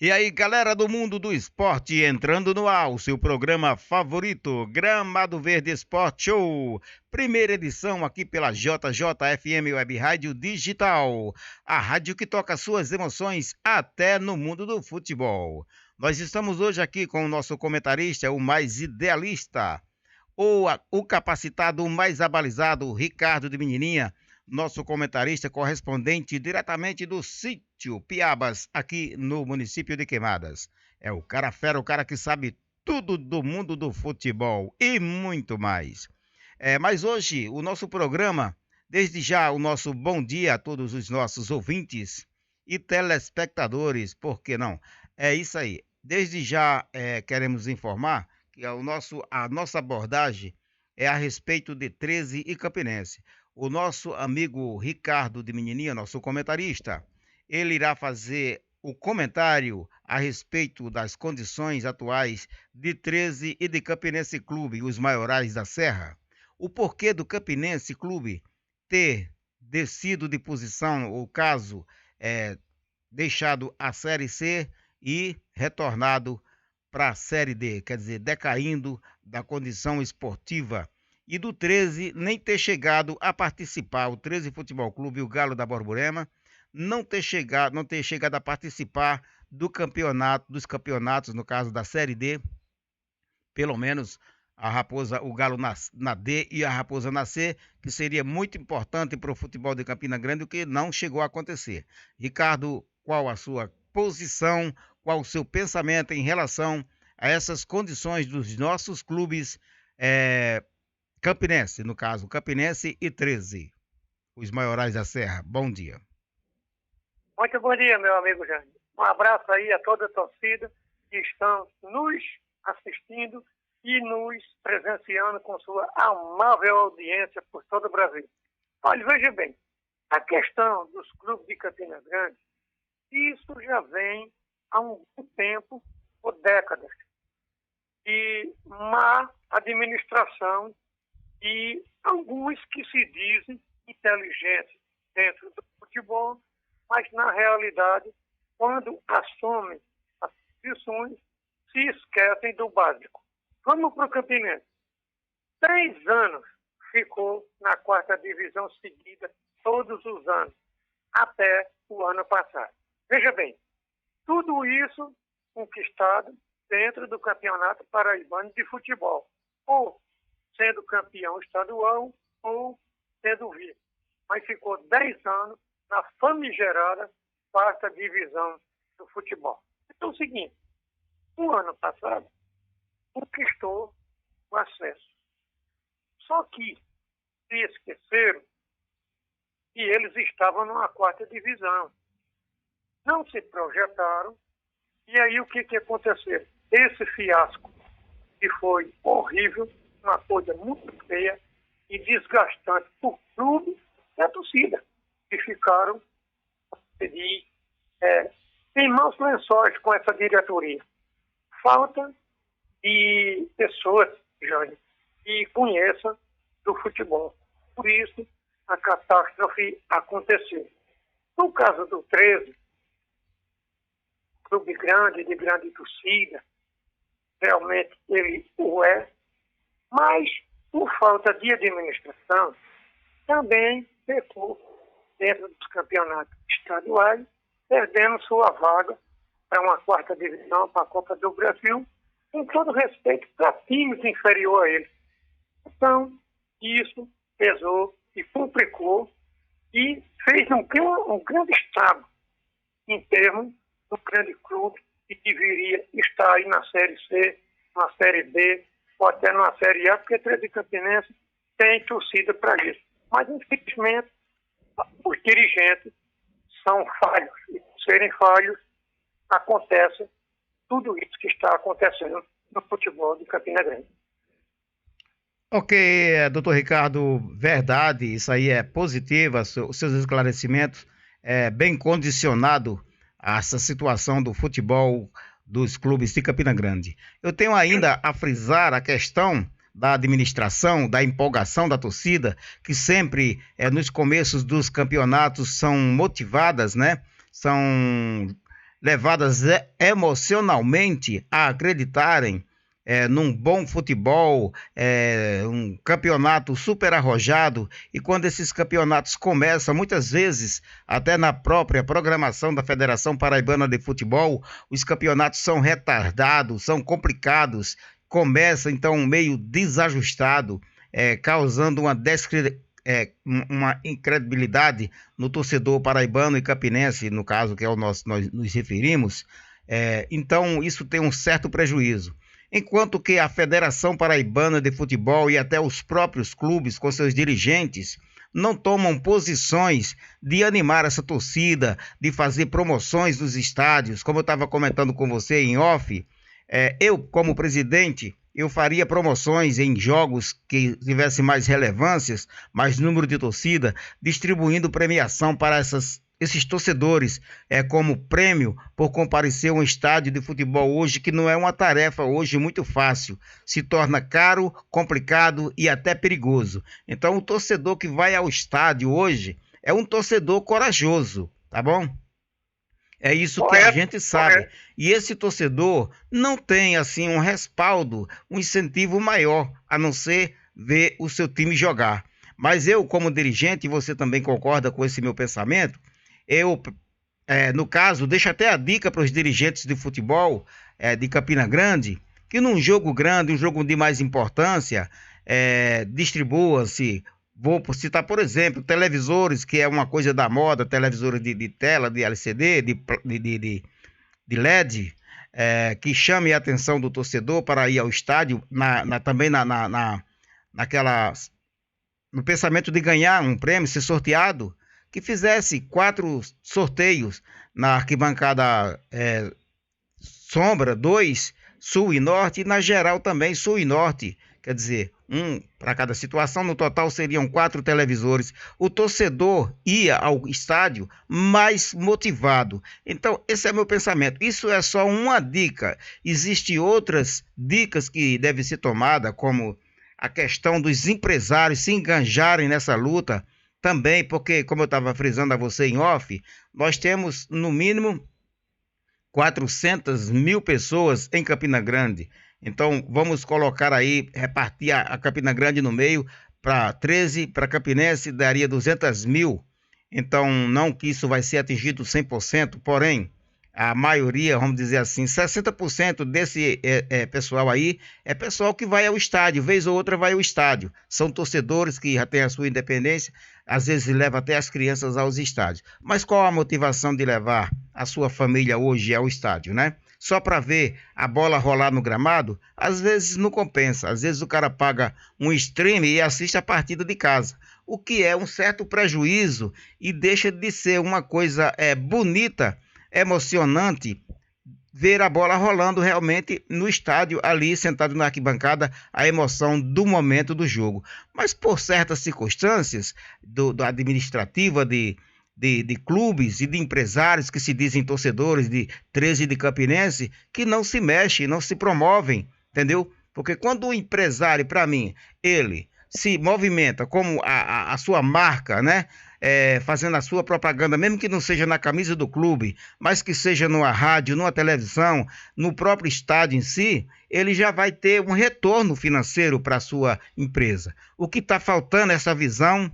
E aí, galera do mundo do esporte, entrando no ar, o seu programa favorito, Gramado Verde Esporte Show. Primeira edição aqui pela JJFM Web Rádio Digital, a rádio que toca suas emoções até no mundo do futebol. Nós estamos hoje aqui com o nosso comentarista, o mais idealista, o capacitado, o mais abalizado, Ricardo de Menininha, nosso comentarista correspondente diretamente do sítio Piabas, aqui no município de Queimadas. É o cara fera, o cara que sabe tudo do mundo do futebol e muito mais. Mas hoje, o nosso programa, desde já o nosso bom dia a todos os nossos ouvintes e telespectadores, por que não? É isso aí. Desde já queremos informar que a nossa abordagem é a respeito de 13 e Campinense. O nosso amigo Ricardo de Menininha, nosso comentarista, ele irá fazer o comentário a respeito das condições atuais de 13 e de Campinense Clube, os maiorais da Serra. O porquê do Campinense Clube ter descido de posição, ou caso deixado a Série C e retornado para a Série D, quer dizer, decaindo da condição esportiva, e do 13 nem ter chegado a participar, o 13 Futebol Clube e o Galo da Borborema, não ter chegado a participar dos campeonatos, no caso da Série D, pelo menos a Raposa, o Galo na D e a Raposa na C, que seria muito importante para o futebol de Campina Grande, o que não chegou a acontecer. Ricardo, qual a sua posição, qual o seu pensamento em relação a essas condições dos nossos clubes Campinense, no caso, Campinense e 13, os maiorais da Serra? Bom dia. Muito bom dia, meu amigo Jânio. Um abraço aí a toda a torcida que estão nos assistindo e nos presenciando com sua amável audiência por todo o Brasil. Olha, veja bem, a questão dos clubes de Campina Grande, isso já vem há um tempo, ou décadas, de má administração e alguns que se dizem inteligentes dentro do futebol, mas na realidade, quando assumem as posições, se esquecem do básico. Vamos para o Campinense. 10 anos ficou na 4ª divisão seguida, todos os anos, até o ano passado. Veja bem, tudo isso conquistado dentro do Campeonato Paraibano de Futebol, ou sendo campeão estadual, ou sendo vice. Mas ficou 10 anos na famigerada 4ª divisão do futebol. Então é o seguinte, no ano passado, conquistou o acesso. Só que se esqueceram que eles estavam numa 4ª divisão. Não se projetaram, e aí o que aconteceu? Esse fiasco, que foi horrível, uma coisa muito feia e desgastante para o clube e a torcida, que ficaram em maus lençóis com essa diretoria. Falta de pessoas, Jânio, que conheçam do futebol. Por isso, a catástrofe aconteceu. No caso do 13, clube grande, de grande torcida, realmente ele o é, mas por falta de administração, também pecou dentro dos campeonatos estaduais, perdendo sua vaga para uma 4ª divisão, para a Copa do Brasil, com todo respeito para times inferiores a ele. Então, isso pesou e complicou e fez um grande estrago em termos do grande clube que deveria estar aí na Série C, na Série B, ou até na Série A, porque 13 Campinense tem torcida para isso. Mas, infelizmente, os dirigentes são falhos. E por serem falhos, acontece tudo isso que está acontecendo no futebol de Campina Grande. Ok, doutor Ricardo, verdade, isso aí é positivo, os seus esclarecimentos bem condicionado a essa situação do futebol dos clubes de Campina Grande. Eu tenho ainda a frisar a questão da administração, da empolgação da torcida, que sempre nos começos dos campeonatos são motivadas, né? São levadas emocionalmente a acreditarem num bom futebol, um campeonato super arrojado, e quando esses campeonatos começam, muitas vezes, até na própria programação da Federação Paraibana de Futebol, os campeonatos são retardados, são complicados, começa então meio desajustado, causando uma incredibilidade no torcedor paraibano e campinense, no caso que é o nosso, nós nos referimos. Então isso tem um certo prejuízo. Enquanto que a Federação Paraibana de Futebol e até os próprios clubes com seus dirigentes não tomam posições de animar essa torcida, de fazer promoções nos estádios, como eu estava comentando com você em off, eu como presidente, eu faria promoções em jogos que tivessem mais relevâncias, mais número de torcida, distribuindo premiação para esses torcedores, como prêmio por comparecer a um estádio de futebol hoje, que não é uma tarefa hoje muito fácil, se torna caro, complicado e até perigoso. Então o torcedor que vai ao estádio hoje é um torcedor corajoso, tá bom? É isso que a gente sabe. E esse torcedor não tem assim um respaldo, um incentivo maior, a não ser ver o seu time jogar. Mas eu, como dirigente, e você também concorda com esse meu pensamento, eu, no caso, deixo até a dica para os dirigentes de futebol de Campina Grande, que num jogo grande, um jogo de mais importância, distribua-se. Vou citar, por exemplo, televisores, que é uma coisa da moda, televisores de tela, de LCD, de LED, que chame a atenção do torcedor para ir ao estádio, também naquela, no pensamento de ganhar um prêmio, ser sorteado, que fizesse 4 sorteios na arquibancada sombra, 2 sul e norte, e na geral também sul e norte, quer dizer, um para cada situação, no total seriam 4 televisores. O torcedor ia ao estádio mais motivado. Então, esse é meu pensamento. Isso é só uma dica. Existem outras dicas que devem ser tomadas, como a questão dos empresários se enganjarem nessa luta também, porque, como eu estava frisando a você em off, nós temos, no mínimo, 400 mil pessoas em Campina Grande. Então, vamos colocar aí, repartir a Campina Grande no meio, para 13, para Campinense daria 200 mil. Então, não que isso vai ser atingido 100%, porém, a maioria, vamos dizer assim, 60% desse pessoal aí é pessoal que vai ao estádio, vez ou outra vai ao estádio. São torcedores que já têm a sua independência, às vezes leva até as crianças aos estádios. Mas qual a motivação de levar a sua família hoje ao estádio, né? Só para ver a bola rolar no gramado? Às vezes não compensa. Às vezes o cara paga um stream e assiste a partida de casa, o que é um certo prejuízo e deixa de ser uma coisa bonita, emocionante, ver a bola rolando realmente no estádio, ali sentado na arquibancada, a emoção do momento do jogo. Mas por certas circunstâncias do administrativa de clubes e de empresários que se dizem torcedores de 13 de Campinense, que não se mexem, não se promovem, entendeu? Porque quando o empresário, para mim, ele se movimenta como a sua marca, né? Fazendo a sua propaganda, mesmo que não seja na camisa do clube, mas que seja numa rádio, numa televisão, no próprio estádio em si, ele já vai ter um retorno financeiro para a sua empresa. O que está faltando é essa visão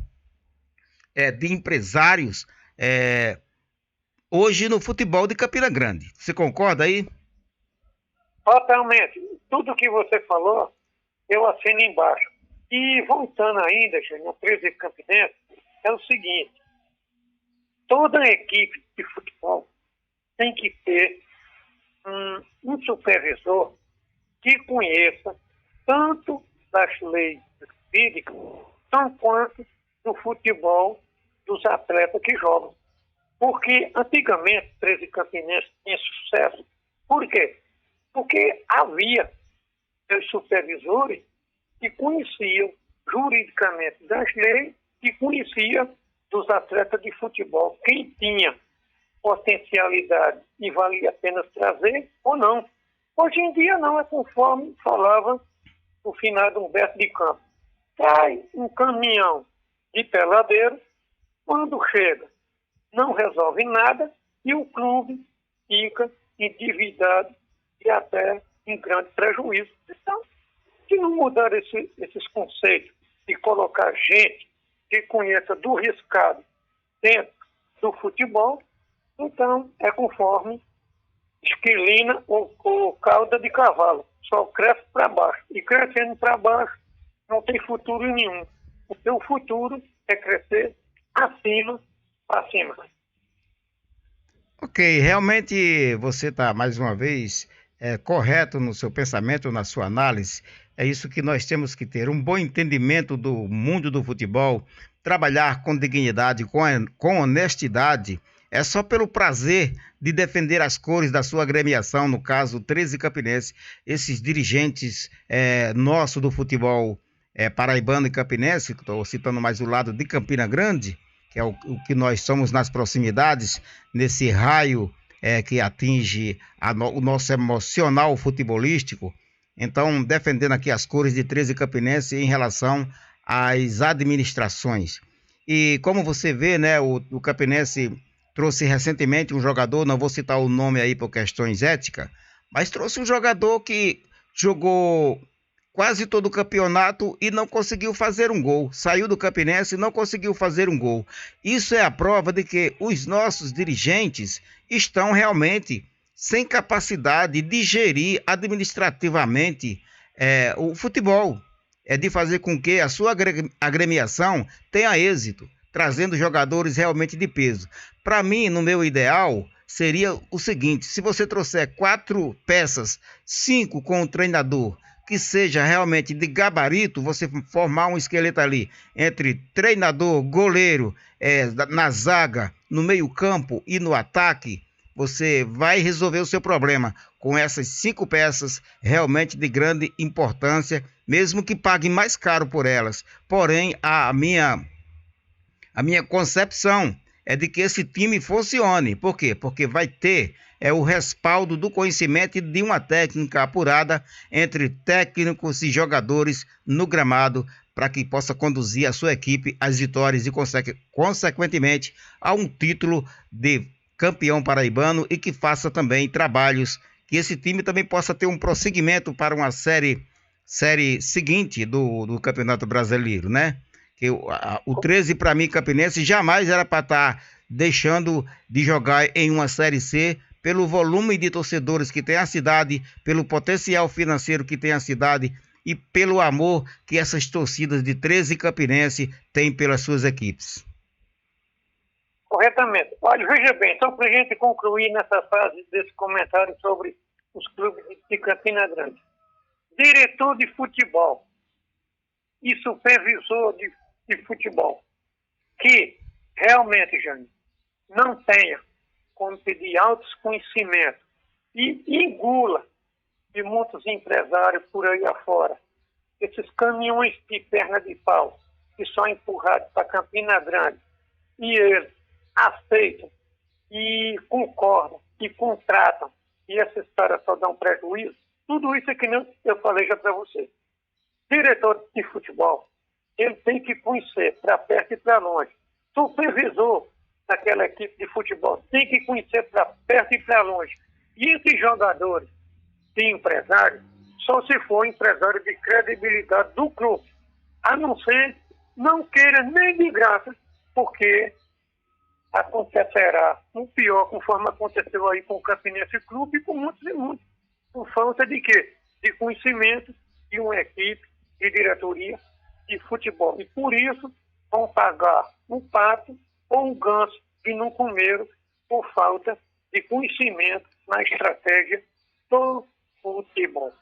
de empresários hoje no futebol de Campina Grande. Você concorda aí? Totalmente. Tudo que você falou, eu assino embaixo. E voltando ainda, gente, no 13 de Campinense, é o seguinte: toda equipe de futebol tem que ter um supervisor que conheça tanto das leis jurídicas, tanto quanto do futebol dos atletas que jogam. Porque antigamente o 13 Campinense tinha sucesso. Por quê? Porque havia os supervisores que conheciam juridicamente das leis, que conheciam dos atletas de futebol, quem tinha potencialidade e valia a pena trazer ou não. Hoje em dia não, é conforme falava o finado Humberto de Campos. Sai um caminhão de peladeiro, quando chega não resolve nada e o clube fica endividado e até em grande prejuízo. Então, se não mudar esses conceitos e colocar gente que conheça do riscado dentro do futebol, então é conforme esquilina ou cauda de cavalo. Só cresce para baixo. E crescendo para baixo não tem futuro nenhum. O seu futuro é crescer acima para cima. Ok, realmente você está, mais uma vez, correto no seu pensamento, na sua análise. É isso que nós temos que ter, um bom entendimento do mundo do futebol, trabalhar com dignidade, com honestidade. É só pelo prazer de defender as cores da sua agremiação, no caso, 13 Campinense, esses dirigentes nossos do futebol paraibano e campinense, estou citando mais o lado de Campina Grande, que é o que nós somos nas proximidades, nesse raio que atinge o nosso emocional futebolístico. Então, defendendo aqui as cores de 13 Campinense em relação às administrações. E como você vê, né, o Campinense trouxe recentemente um jogador, não vou citar o nome aí por questões éticas, mas trouxe um jogador que jogou quase todo o campeonato e não conseguiu fazer um gol. Saiu do Campinense e não conseguiu fazer um gol. Isso é a prova de que os nossos dirigentes estão realmente sem capacidade de gerir administrativamente o futebol. É de fazer com que a sua agremiação tenha êxito, trazendo jogadores realmente de peso. Para mim, no meu ideal, seria o seguinte: se você trouxer 4 peças, 5 com o treinador, que seja realmente de gabarito, você formar um esqueleto ali entre treinador, goleiro, na zaga, no meio-campo e no ataque, você vai resolver o seu problema com essas 5 peças realmente de grande importância, mesmo que pague mais caro por elas. Porém, a minha concepção é de que esse time funcione. Por quê? Porque vai ter o respaldo do conhecimento e de uma técnica apurada entre técnicos e jogadores no gramado para que possa conduzir a sua equipe às vitórias e, consequentemente, a um título de campeão paraibano e que faça também trabalhos, que esse time também possa ter um prosseguimento para uma série seguinte do Campeonato Brasileiro, né? Que o 13, para mim, Campinense, jamais era para estar deixando de jogar em uma Série C, pelo volume de torcedores que tem a cidade, pelo potencial financeiro que tem a cidade e pelo amor que essas torcidas de 13 Campinense têm pelas suas equipes. Corretamente. Olha, veja bem, só para a gente concluir nessa fase desse comentário sobre os clubes de Campina Grande. Diretor de futebol e supervisor de futebol que realmente, Jânio, não tenha como pedir altos conhecimentos e engula de muitos empresários por aí afora, esses caminhões de perna de pau que são empurrados para Campina Grande e eles aceitam e concordam e contratam e essa história só dá um prejuízo, tudo isso é que nem eu falei já para você. Diretor de futebol, ele tem que conhecer para perto e para longe. Supervisor daquela equipe de futebol tem que conhecer para perto e para longe. E entre jogadores e empresários, só se for empresário de credibilidade do clube. A não ser, não queira nem de graça, porque acontecerá o pior, conforme aconteceu aí com o Campinense Clube e com muitos e muitos. Por falta de quê? De conhecimento de uma equipe de diretoria de futebol. E por isso vão pagar um pato ou um ganso que não comeram por falta de conhecimento na estratégia do futebol.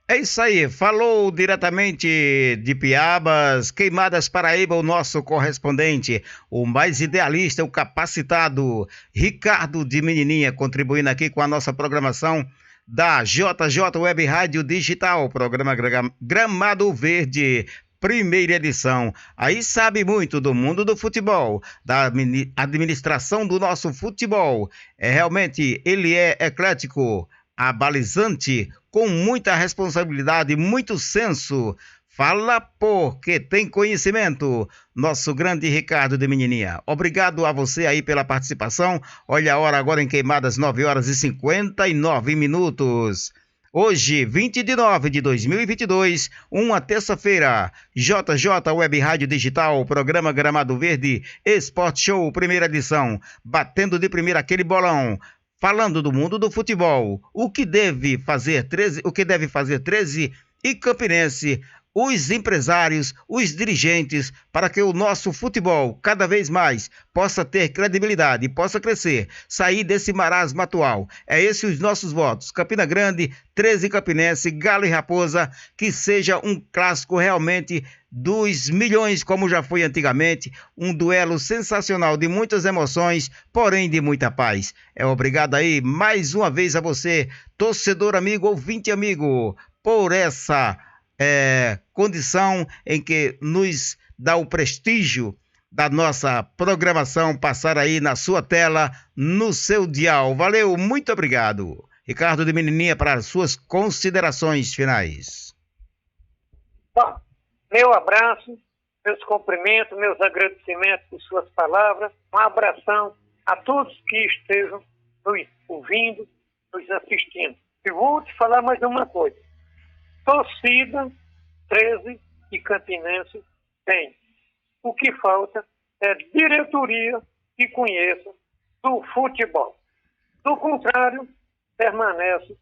É isso aí, falou diretamente de Piabas, Queimadas Paraíba, o nosso correspondente, o mais idealista, o capacitado, Ricardo de Menininha, contribuindo aqui com a nossa programação da JJ Web Rádio Digital, programa Gramado Verde, primeira edição. Aí sabe muito do mundo do futebol, da administração do nosso futebol. Realmente, ele é eclético, abalizante, com muita responsabilidade, muito senso, Fala porque tem conhecimento. Nosso grande Ricardo de Menininha. Obrigado a você aí pela participação. Olha a hora agora em Queimadas, 9 horas e 59 minutos. Hoje, 20 de nove de 2022, uma terça-feira, JJ Web Rádio Digital, programa Gramado Verde, Esporte Show, primeira edição, batendo de primeira aquele bolão, falando do mundo do futebol, o que deve fazer 13 e Campinense, os empresários, os dirigentes, para que o nosso futebol cada vez mais possa ter credibilidade, possa crescer, sair desse marasmo atual. É esses os nossos votos. Campina Grande, 13 Campinense, Galo e Raposa, que seja um clássico realmente dos milhões, como já foi antigamente, um duelo sensacional de muitas emoções, porém de muita paz. Obrigado aí mais uma vez a você, torcedor amigo, ouvinte amigo, por essa condição em que nos dá o prestígio da nossa programação passar aí na sua tela, no seu dial. Valeu, muito obrigado. Ricardo de Menininha, para as suas considerações finais. Bom, meu abraço, meus cumprimentos, meus agradecimentos por suas palavras. Um abração a todos que estejam nos ouvindo, nos assistindo. E vou te falar mais uma coisa. Torcida, 13 e Campinense tem. O que falta é diretoria que conheça do futebol. Do contrário, permanece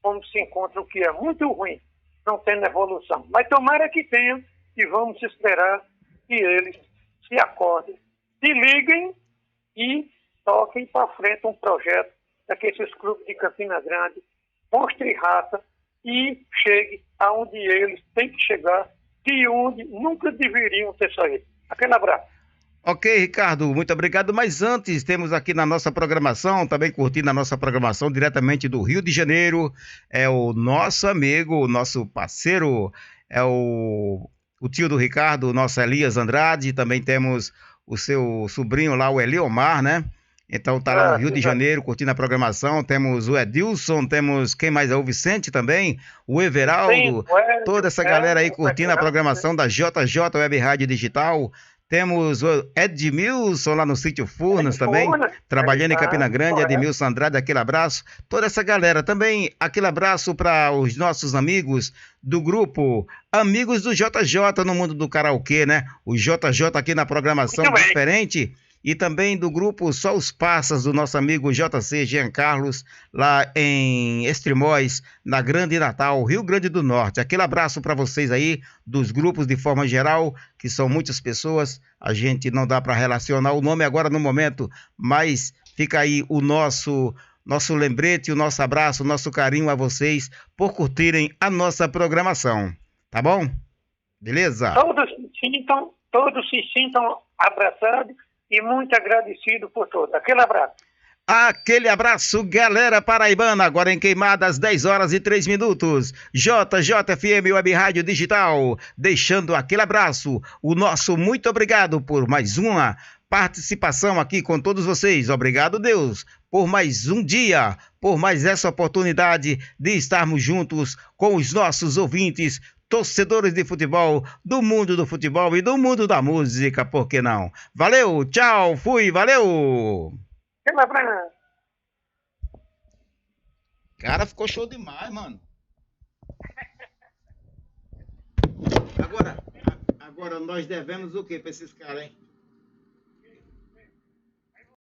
como se encontra, o que é muito ruim, não tendo evolução. Mas tomara que tenha e vamos esperar que eles se acordem, se liguem e toquem para frente um projeto para que esses clubes de Campina Grande mostrem raça e chegue aonde eles têm que chegar, de onde nunca deveriam ter saído. Aquele abraço. Ok, Ricardo, muito obrigado. Mas antes, temos aqui na nossa programação, também curtindo a nossa programação diretamente do Rio de Janeiro, é o nosso amigo, o nosso parceiro, é o tio do Ricardo, o nosso Elias Andrade. Também temos o seu sobrinho lá, o Eliomar, né? Então tá lá no Rio de Janeiro, curtindo a programação. Temos o Edilson, temos quem mais é? O Vicente também, o Everaldo, toda essa galera aí curtindo a programação da JJ Web Rádio Digital. Temos o Edmilson lá no Sítio Furnas também, trabalhando em Campina Grande, Edmilson Andrade, aquele abraço. Toda essa galera também, aquele abraço para os nossos amigos do grupo Amigos do JJ no mundo do karaokê, né? O JJ aqui na programação diferente. E também do grupo Só os Passas, do nosso amigo JC Jean Carlos, lá em Estrimóis, na Grande Natal, Rio Grande do Norte. Aquele abraço para vocês aí, dos grupos de forma geral, que são muitas pessoas, a gente não dá para relacionar o nome agora no momento, mas fica aí o nosso lembrete, o nosso abraço, o nosso carinho a vocês por curtirem a nossa programação. Tá bom? Beleza? Todos se sintam abraçados e muito agradecido por todos. Aquele abraço. Aquele abraço, galera paraibana, agora em Queimadas, 10 horas e 3 minutos. JJFM Web Rádio Digital, deixando aquele abraço, o nosso muito obrigado por mais uma participação aqui com todos vocês. Obrigado, Deus, por mais um dia, por mais essa oportunidade de estarmos juntos com os nossos ouvintes, torcedores de futebol, do mundo do futebol e do mundo da música, por que não? Valeu, tchau, fui, valeu! Cara, ficou show demais, mano. Agora nós devemos o que pra esses caras, hein?